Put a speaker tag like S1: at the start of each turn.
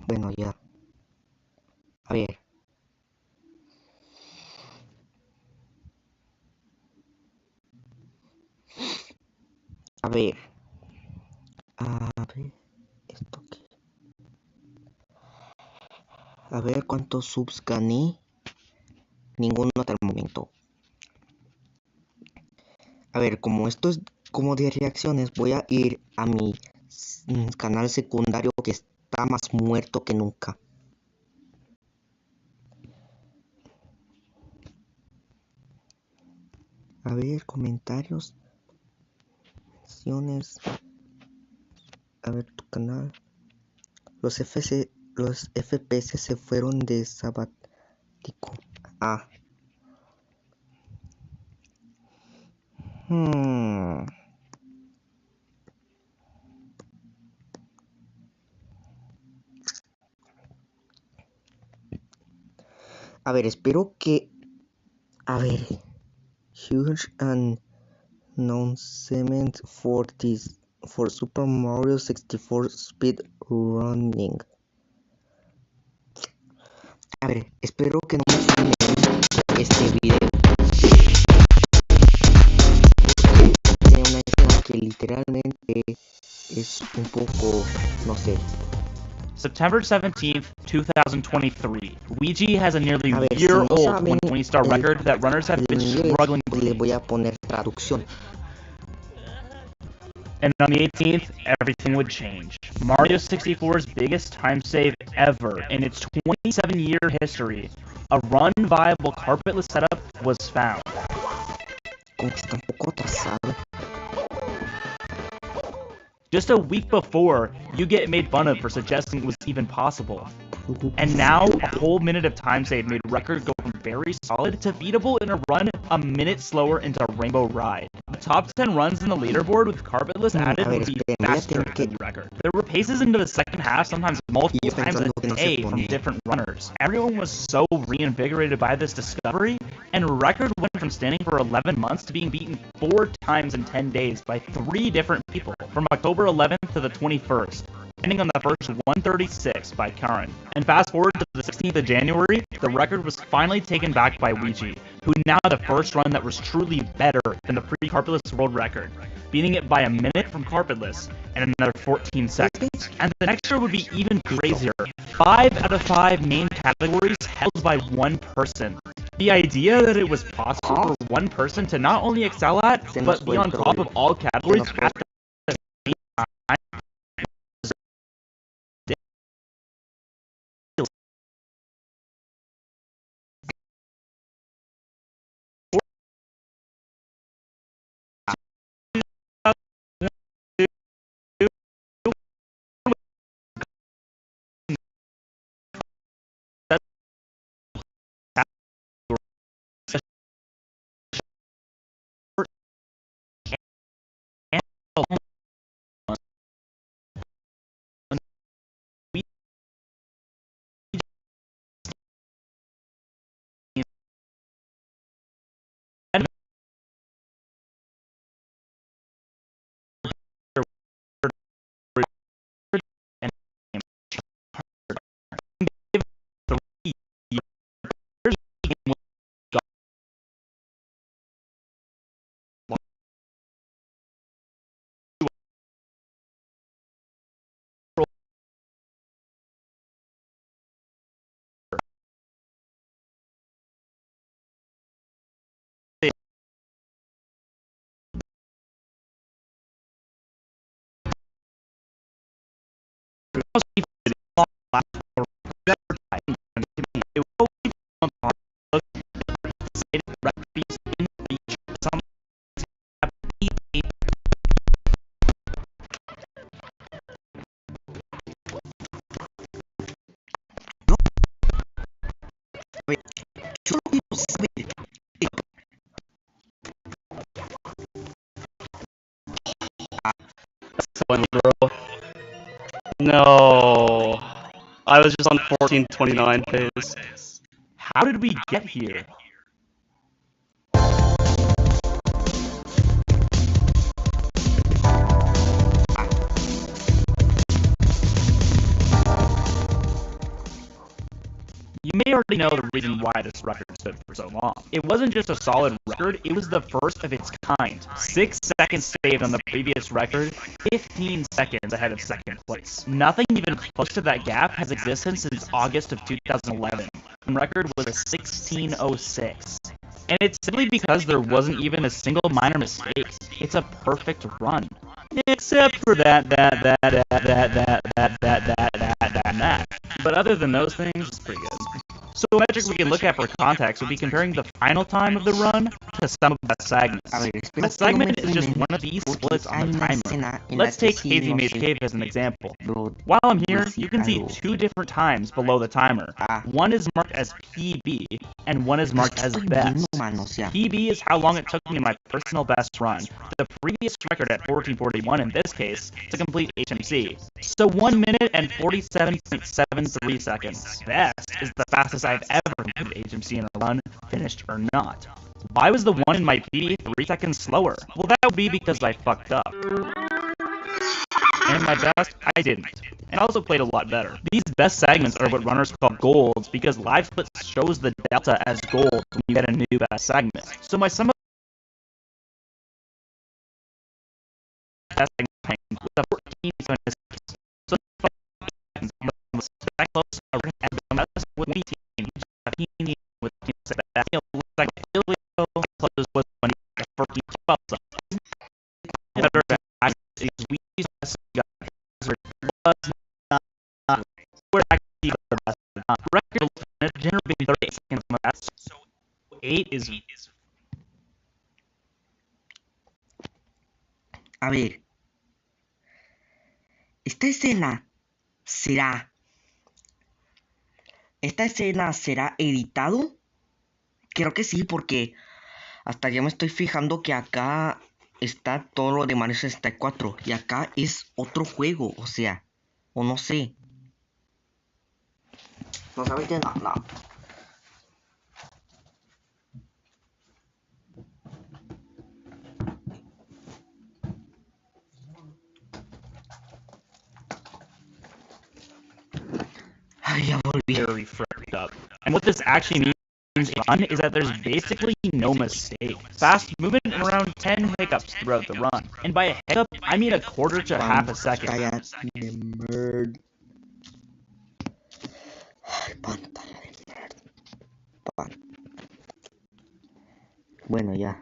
S1: Bueno, ya. A ver. A ver. A ver. ¿Esto qué? A ver cuántos subs gané. Ninguno hasta el momento. A ver, como esto es como de reacciones, voy a ir a mi canal secundario que está más muerto que nunca. A ver, comentarios. A ver tu canal. Los FPS se fueron de sabático. Ah. A ver, espero que... A ver. Huge announcement for Super Mario 64 Speed Running. A ver, espero que no me filmen este video. Tiene una escena que literalmente es un poco, no sé.
S2: September 17th, 2023. Ouija has a nearly year-old 20-star record that runners have been struggling to
S1: le voy a poner traducción.
S2: And on the 18th, everything would change. Mario 64's biggest time save ever in its 27-year history. A run-viable carpetless setup was found.
S1: Como que está un poco atrasado.
S2: Just a week before, you get made fun of for suggesting it was even possible. And now, a whole minute of time save made record go from very solid to beatable in a run a minute slower into Rainbow Ride. The top 10 runs in the leaderboard with carpetless added would be faster than the record. There were paces into the second half, sometimes multiple times a day from different runners. Everyone was so reinvigorated by this discovery, and record went from standing for 11 months to being beaten 4 times in 10 days by 3 different people, from October 11th to the 21st. Ending on the first 136 by Karen. And fast forward to the 16th of January, the record was finally taken back by Ouija, who now had the first run that was truly better than the pre-carpetless world record, beating it by a minute from carpetless and another 14 seconds. And the next year would be even crazier. 5 out of 5 main categories held by one person. The idea that it was possible for one person to not only excel at, but be on top of all categories at the same time.
S3: No, I was just on 1429 phase.
S2: How did we get here? You may already know the reason why this record stood for so long. It wasn't just a solid record, it was the first of its kind. 6 seconds saved on the previous record, 15 seconds ahead of second place. Nothing even close to that gap has existed since August of 2011. The record was a 16:06. And it's simply because there wasn't even a single minor mistake. It's a perfect run. Except for that. But other than those things, it's pretty good. So a metric we can look at for context would be comparing the final time of the run to some of the segments. A segment is just one of these splits on the timer. Let's take Hazy Maze Cave as an example. While I'm here, you can see 2 different times below the timer. One is marked as PB, and one is marked as best. PB is how long it took me in my personal best run. The previous record at 14:41 in this case to complete HMC. So 1 minute and 47.73 seconds. Best is the fastest I've ever completed HMC in a run, finished or not. Why was the one in my PB 3 seconds slower? Well, that would be because I fucked up. And my best, I didn't. And also played a lot better. These best segments are what runners call golds because live split shows the delta as gold when you get a new best segment. So my sum of best segment was a 14 seconds. So that close a ring and the best with me team with team that like close was 20 14 12. Better is we were actually the best. Record generally 38 seconds on that. So 8 is.
S1: A ver, esta escena será editado. Creo que sí, porque hasta ya me estoy fijando que acá está todo lo de Mario 64 y acá es otro juego, o sea, o no sé. No sabes de nada. Ay, ya volví.
S2: Very fucked up. And what this actually means in run is that there's basically no mistake. Fast movement and around 10 hiccups throughout the run. And by a hiccup, I mean a quarter to half a second.
S1: Pantalla de nerd. Pantalla de nerd. Bueno, ya.